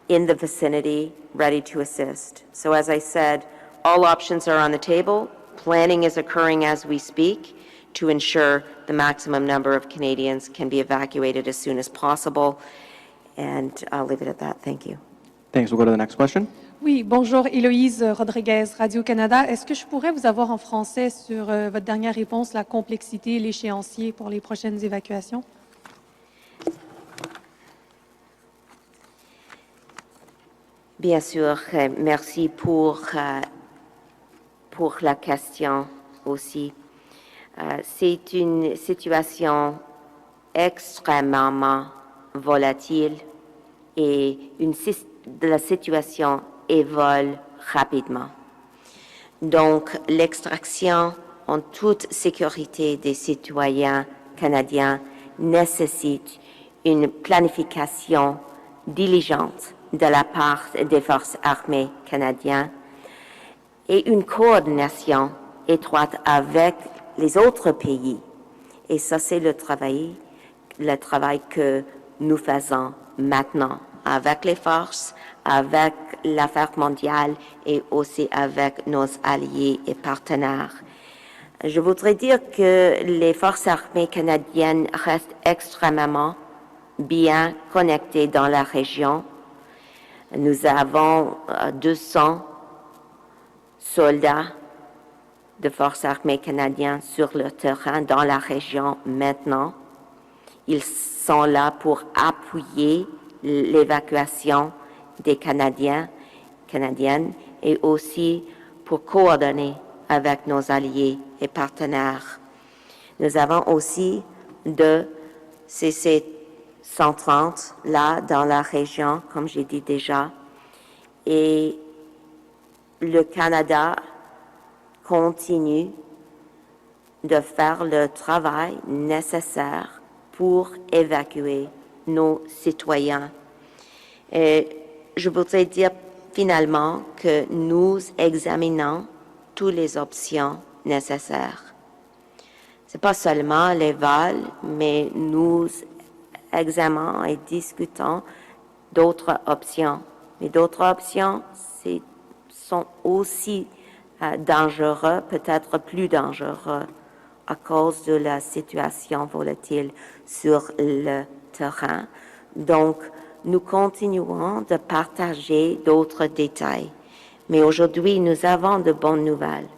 in the vicinity, ready to assist. So as I said, all options are on the table. Planning is occurring as we speak to ensure the maximum number of Canadians can be evacuated as soon as possible. And I'll leave it at that. Thank you. Thanks. We'll go to the next question. Oui, bonjour, Héloïse Rodriguez, Radio-Canada. Est-ce que je pourrais vous avoir en français sur votre dernière réponse, la complexité et l'échéancier pour les prochaines évacuations? Bien sûr, merci pour la question aussi. C'est une situation extrêmement volatile et la situation évolue rapidement. Donc, l'extraction en toute sécurité des citoyens canadiens nécessite une planification diligente de la part des forces armées canadiennes et une coordination étroite avec les autres pays. Et ça, c'est le travail le travail que nous faisons maintenant avec les forces, avec l'affaire mondiale et aussi avec nos alliés et partenaires. Je voudrais dire que les forces armées canadiennes restent extrêmement bien connectées dans la région. Nous avons 200 soldats de forces armées canadiennes sur le terrain dans la région maintenant. Ils sont là pour appuyer l'évacuation des Canadiens, Canadiennes et aussi pour coordonner avec nos alliés et partenaires. Nous avons aussi de CC-130 là dans la région, comme j'ai dit déjà, et le Canada continue de faire le travail nécessaire pour évacuer nos citoyens. Et je voudrais dire finalement que nous examinons toutes les options nécessaires. Ce n'est pas seulement les vols, mais nous examinons et discutons d'autres options. Mais d'autres options sont aussi dangereux, peut-être plus dangereux à cause de la situation volatile sur le terrain. Donc, nous continuons de partager d'autres détails. Mais aujourd'hui, nous avons de bonnes nouvelles.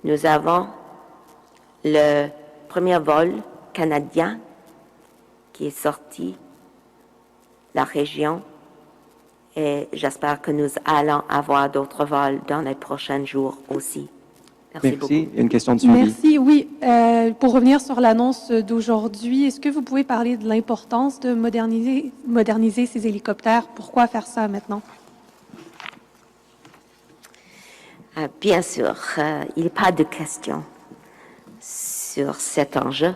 Nous avons le premier vol canadien qui est sorti de la région et j'espère que nous allons avoir d'autres vols dans les prochains jours aussi. Merci beaucoup. Une question de suivi. Merci. Oui, pour revenir sur l'annonce d'aujourd'hui, est-ce que vous pouvez parler de l'importance de moderniser ces hélicoptères? Pourquoi faire ça maintenant? Bien sûr, il n'y a pas de question sur cet enjeu.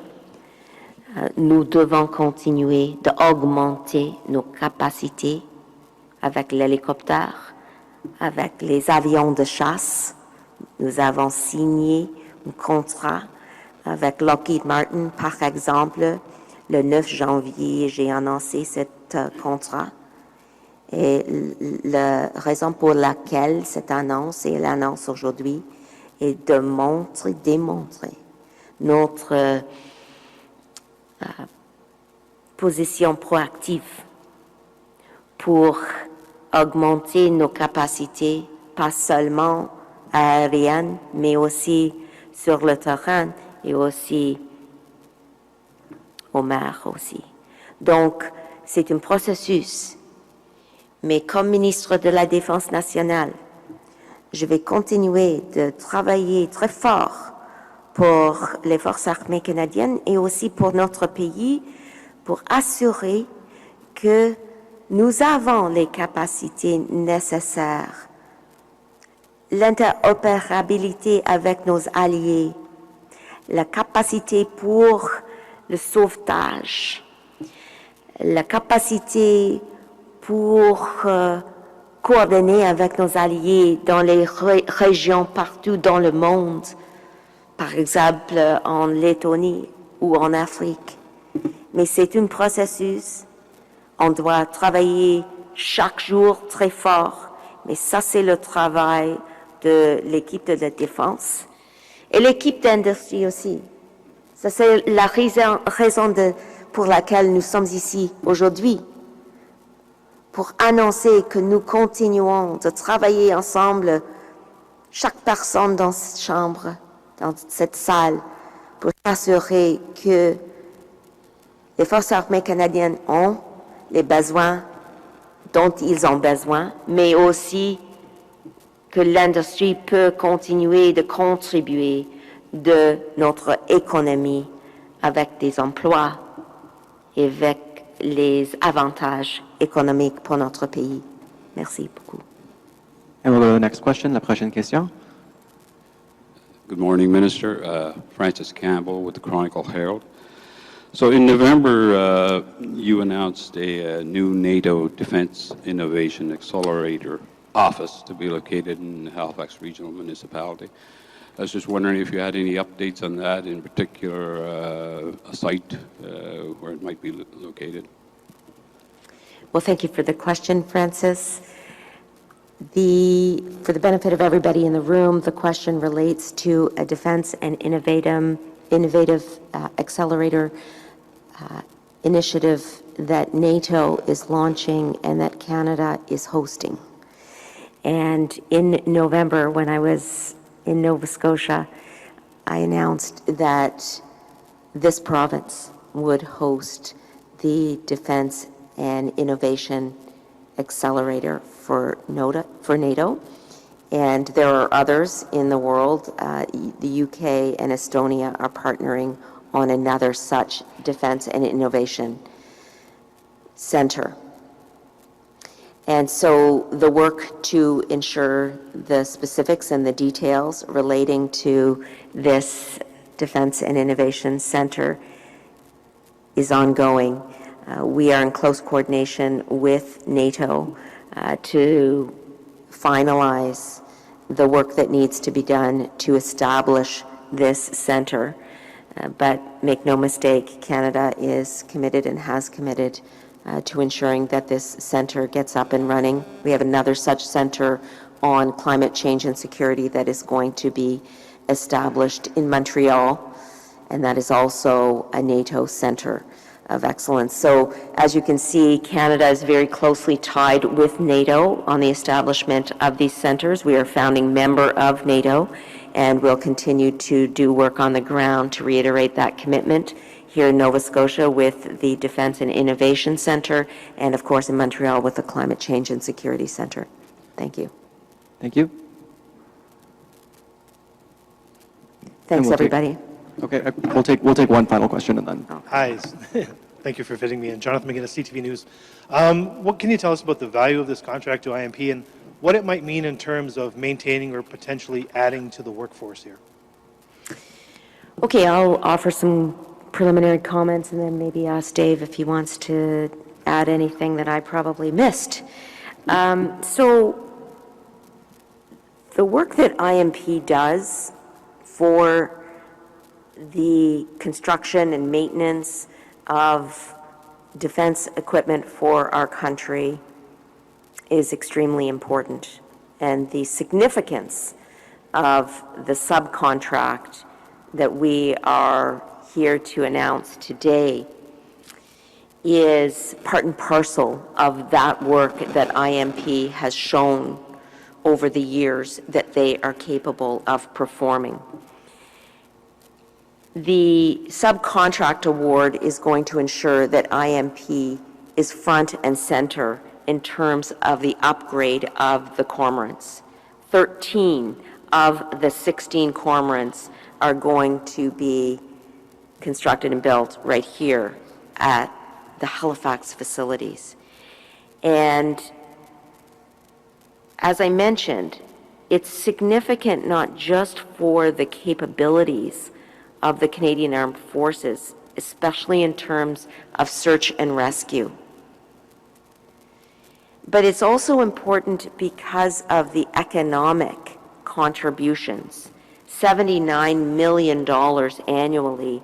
Nous devons continuer d'augmenter nos capacités avec l'hélicoptère, avec les avions de chasse. Nous avons signé un contrat avec Lockheed Martin, par exemple. Le 9 janvier, j'ai annoncé ce contrat. Et la raison pour laquelle cette annonce et l'annonce aujourd'hui est de démontrer notre position proactive pour augmenter nos capacités, pas seulement aériennes, mais aussi sur le terrain et aussi aux mers aussi. Donc, c'est un processus. Mais comme ministre de la Défense nationale, je vais continuer de travailler très fort pour les forces armées canadiennes et aussi pour notre pays pour assurer que nous avons les capacités nécessaires, l'interopérabilité avec nos alliés, la capacité pour le sauvetage, la capacité pour coordonner avec nos alliés dans les régions partout dans le monde, par exemple en Lettonie ou en Afrique. Mais c'est un processus. On doit travailler chaque jour très fort. Mais ça, c'est le travail de l'équipe de la défense et l'équipe d'industrie aussi. Ça, c'est la raison pour laquelle nous sommes ici aujourd'hui, pour annoncer que nous continuons de travailler ensemble, chaque personne dans cette chambre, dans cette salle, pour s'assurer que les forces armées canadiennes ont les besoins dont ils ont besoin, mais aussi que l'industrie peut continuer de contribuer de notre économie avec des emplois et avec les avantages économiques pour notre pays. Merci beaucoup. And we'll go to the next question, la prochaine question. Good morning, Minister. Francis Campbell with the Chronicle Herald. So in November, you announced a new NATO Defense Innovation Accelerator office to be located in Halifax Regional Municipality. I was just wondering if you had any updates on that, in particular a site where it might be located. Well, thank you for the question, Francis. For the benefit of everybody in the room, the question relates to a defense and innovative accelerator initiative that NATO is launching and that Canada is hosting. And in November, when I was in Nova Scotia, I announced that this province would host the Defense and Innovation Accelerator for NATO. And there are others in the world. The UK and Estonia are partnering on another such Defense and Innovation Center. And so the work to ensure the specifics and the details relating to this Defense and Innovation Center is ongoing. We are in close coordination with NATO to finalize the work that needs to be done to establish this center. But make no mistake, Canada is committed and has committed to ensuring that this center gets up and running. We have another such center on climate change and security that is going to be established in Montreal, and that is also a NATO center of excellence. So as you can see, Canada is very closely tied with NATO on the establishment of these centers. We are a founding member of NATO, and we'll continue to do work on the ground to reiterate that commitment here in Nova Scotia with the Defense and Innovation Center, and of course in Montreal with the Climate Change and Security Center. Thank you. Thank you. Thanks, everybody. Okay, we'll take one final question and then. Hi, thank you for fitting me in. Jonathan McGinnis, CTV News. What can you tell us about the value of this contract to IMP and what it might mean in terms of maintaining or potentially adding to the workforce here? Okay, I'll offer some preliminary comments and then maybe ask Dave if he wants to add anything that I probably missed. So the work that IMP does for the construction and maintenance of defense equipment for our country is extremely important. And the significance of the subcontract that we are here to announce today is part and parcel of that work that IMP has shown over the years that they are capable of performing. The subcontract award is going to ensure that IMP is front and center in terms of the upgrade of the cormorants. 13 of the 16 cormorants are going to be constructed and built right here at the Halifax facilities. And as I mentioned, it's significant not just for the capabilities of the Canadian Armed Forces, especially in terms of search and rescue, but it's also important because of the economic contributions, $79 million annually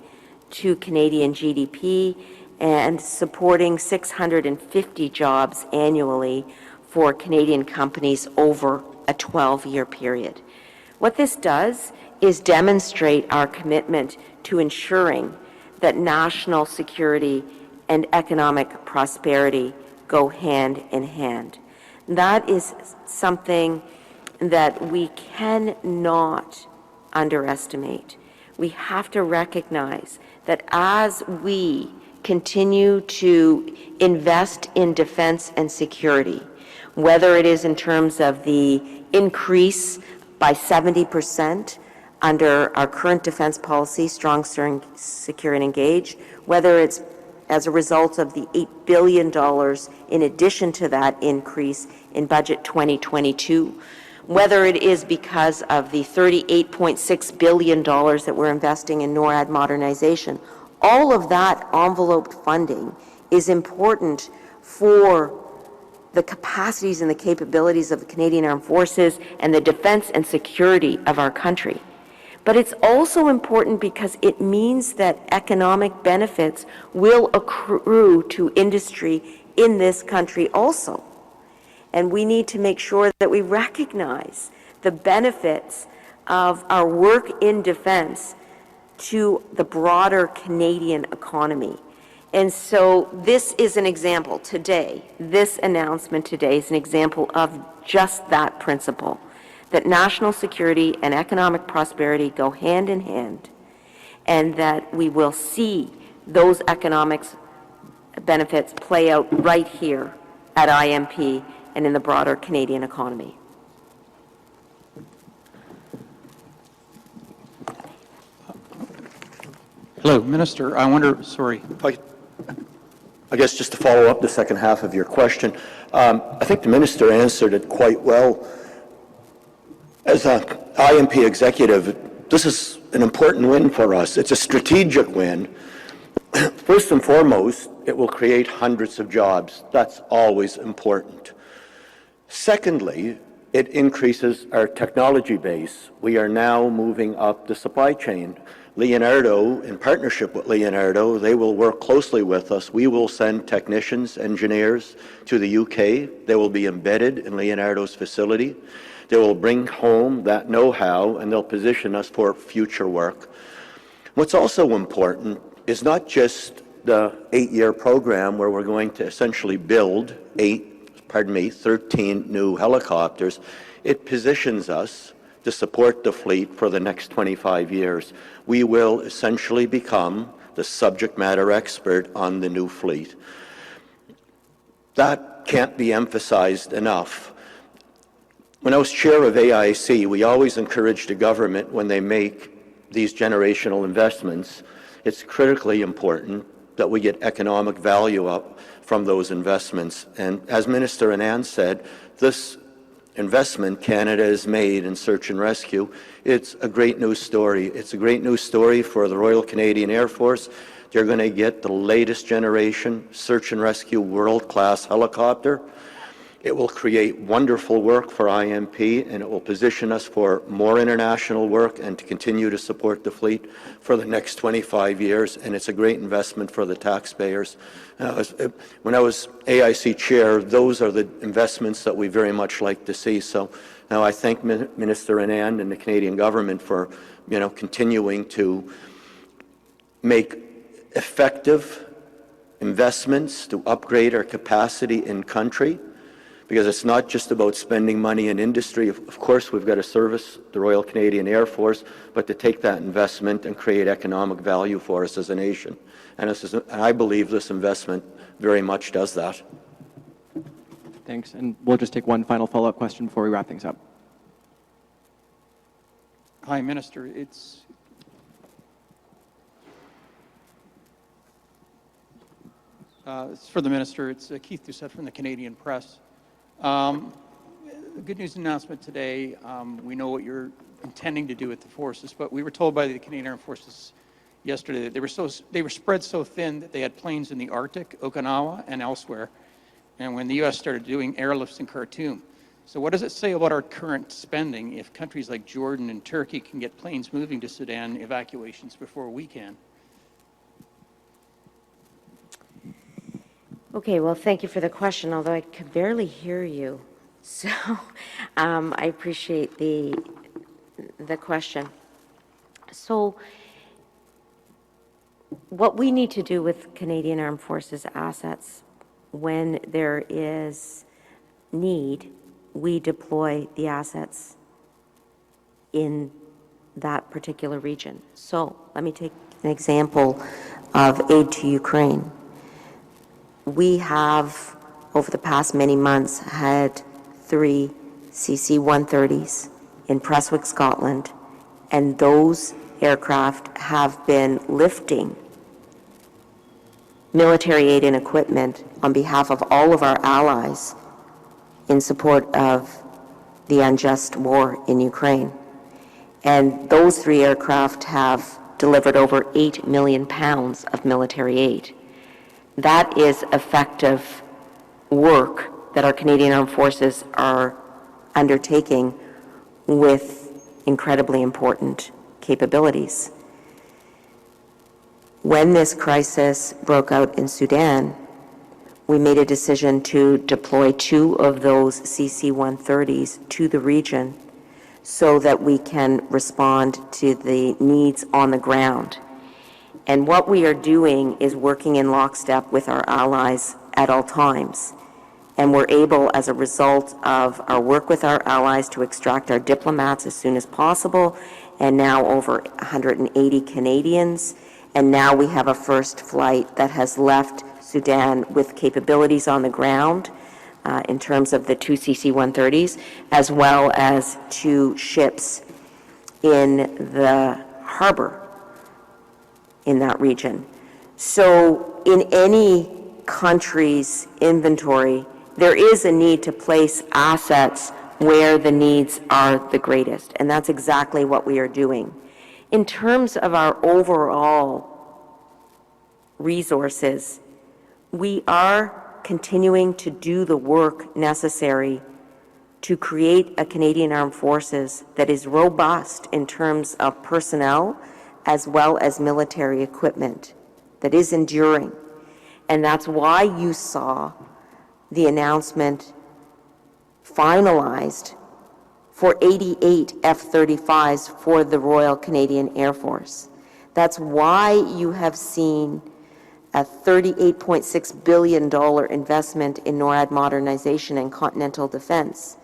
to Canadian GDP and supporting 650 jobs annually for Canadian companies over a 12-year period. What this does is demonstrate our commitment to ensuring that national security and economic prosperity go hand in hand. That is something that we cannot underestimate. We have to recognize that as we continue to invest in defense and security, whether it is in terms of the increase by 70% under our current defense policy, Strong, Secure, and Engage, whether it's as a result of the $8 billion in addition to that increase in budget 2022, whether it is because of the $38.6 billion that we're investing in NORAD modernization. All of that enveloped funding is important for the capacities and the capabilities of the Canadian Armed Forces and the defense and security of our country. But it's also important because it means that economic benefits will accrue to industry in this country also. And we need to make sure that we recognize the benefits of our work in defense to the broader Canadian economy. And so this is an example today, this announcement today is an example of just that principle, that national security and economic prosperity go hand in hand, and that we will see those economics benefits play out right here at IMP and in the broader Canadian economy. Hello, Minister. I wonder, sorry. I guess just to follow up the second half of your question, I think the Minister answered it quite well. As an IMP executive, this is an important win for us. It's a strategic win. First and foremost, it will create hundreds of jobs. That's always important. Secondly, it increases our technology base. We are now moving up the supply chain. Leonardo, in partnership with Leonardo, they will work closely with us. We will send technicians, engineers to the UK. They will be embedded in Leonardo's facility. They will bring home that know-how, and they'll position us for future work. What's also important is not just the 8-year program where we're going to essentially build 13 new helicopters. It positions us to support the fleet for the next 25 years. We will essentially become the subject matter expert on the new fleet. That can't be emphasized enough. When I was chair of AIC, we always encouraged the government when they make these generational investments, it's critically important that we get economic value up from those investments. And as Minister Anand said, this investment Canada has made in search and rescue, it's a great news story. It's a great news story for the Royal Canadian Air Force. They're going to get the latest generation search and rescue world-class helicopter. It will create wonderful work for IMP, and it will position us for more international work and to continue to support the fleet for the next 25 years, and it's a great investment for the taxpayers. When I was AIC chair, those are the investments that we very much like to see. So now I thank Minister Anand and the Canadian government for, continuing to make effective investments to upgrade our capacity in country. Because it's not just about spending money in industry. Of course, we've got to service the Royal Canadian Air Force, but to take that investment and create economic value for us as a nation. And I believe this investment very much does that. Thanks. And we'll just take one final follow-up question before we wrap things up. Hi, Minister. It's for the Minister. It's Keith Doucette from the Canadian Press. Good news announcement today. We know what you're intending to do with the forces, but we were told by the Canadian Armed Forces yesterday that they were spread so thin that they had planes in the Arctic, Okinawa, and elsewhere, and when the U.S. started doing airlifts in Khartoum. So what does it say about our current spending if countries like Jordan and Turkey can get planes moving to Sudan evacuations before we can? Okay, well, thank you for the question, although I could barely hear you. So I appreciate the question. So what we need to do with Canadian Armed Forces assets when there is need, we deploy the assets in that particular region. So let me take an example of aid to Ukraine. We have, over the past many months, had 3 CC-130s in Prestwick, Scotland, and those aircraft have been lifting military aid and equipment on behalf of all of our allies in support of the unjust war in Ukraine. And those 3 aircraft have delivered over 8 million pounds of military aid. That is effective work that our Canadian Armed Forces are undertaking with incredibly important capabilities. When this crisis broke out in Sudan, we made a decision to deploy 2 of those CC-130s to the region so that we can respond to the needs on the ground. And what we are doing is working in lockstep with our allies at all times. And we're able, as a result of our work with our allies, to extract our diplomats as soon as possible, and now over 180 Canadians. And now we have a first flight that has left Sudan with capabilities on the ground in terms of the 2 CC-130s, as well as 2 ships in the harbor in that region. So in any country's inventory, there is a need to place assets where the needs are the greatest, and that's exactly what we are doing. In terms of our overall resources, we are continuing to do the work necessary to create a Canadian Armed Forces that is robust in terms of personnel as well as military equipment, that is enduring. And that's why you saw the announcement finalized for 88 F-35s for the Royal Canadian Air Force. That's why you have seen a $38.6 billion investment in NORAD modernization and continental defense,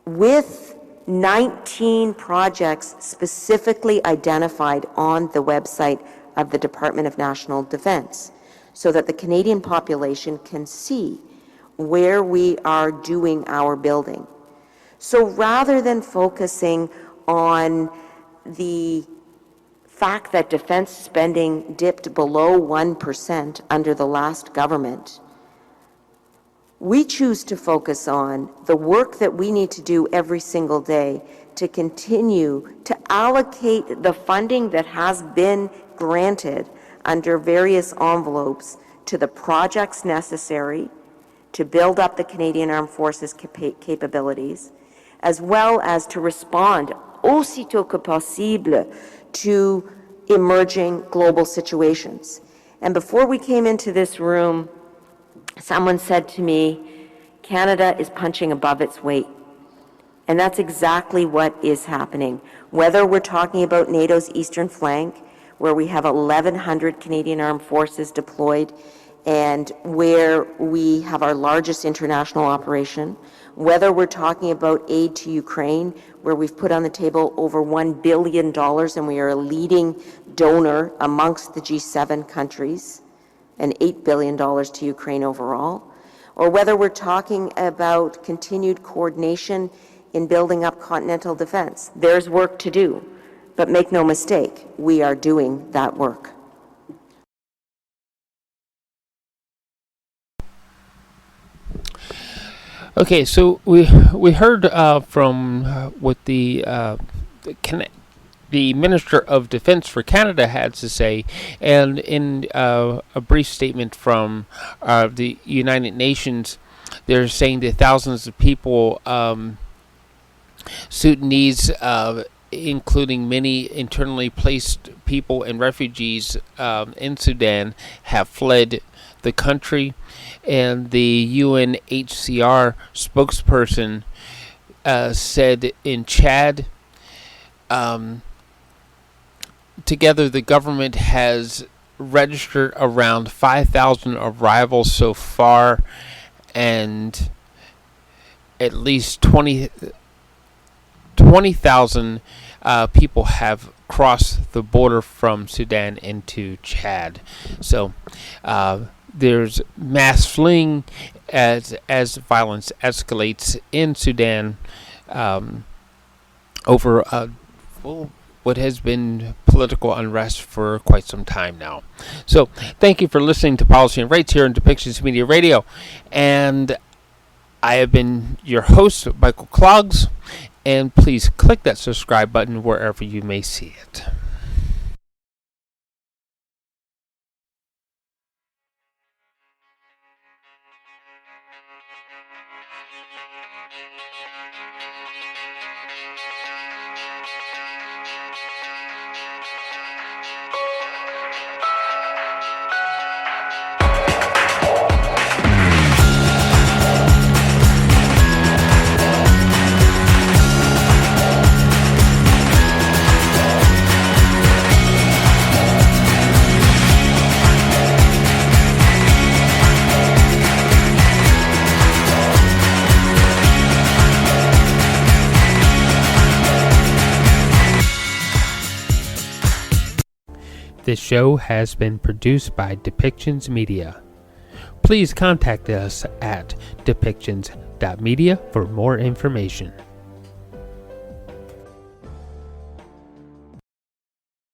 with 19 projects specifically identified on the website of the Department of National Defense, so that the Canadian population can see where we are doing our building. So rather than focusing on the fact that defense spending dipped below 1% under the last government, we choose to focus on the work that we need to do every single day to continue to allocate the funding that has been granted under various envelopes to the projects necessary to build up the Canadian Armed Forces capabilities, as well as to respond aussitôt que possible to emerging global situations. And before we came into this room, someone said to me, Canada is punching above its weight. And that's exactly what is happening. Whether we're talking about NATO's eastern flank, where we have 1,100 Canadian Armed Forces deployed, and where we have our largest international operation, whether we're talking about aid to Ukraine, where we've put on the table over $1 billion and we are a leading donor amongst the G7 countries, and $8 billion to Ukraine overall, or whether we're talking about continued coordination in building up continental defense. There's work to do, but make no mistake, we are doing that work. Okay, so we heard from what the Minister of Defense for Canada had to say, and in a brief statement from the United Nations, they're saying that thousands of people, Sudanese, including many internally placed people and refugees in Sudan, have fled the country. And the UNHCR spokesperson said in Chad, together the government has registered around 5,000 arrivals so far, and at least 20,000 people have crossed the border from Sudan into Chad. So there's mass fleeing as violence escalates in Sudan over what has been political unrest for quite some time now. So thank you for listening to Policy and Rights here on Depictions Media Radio. And I have been your host, Michael Clogs. And please click that subscribe button wherever you may see it. This show has been produced by Depictions Media. Please contact us at depictions.media for more information.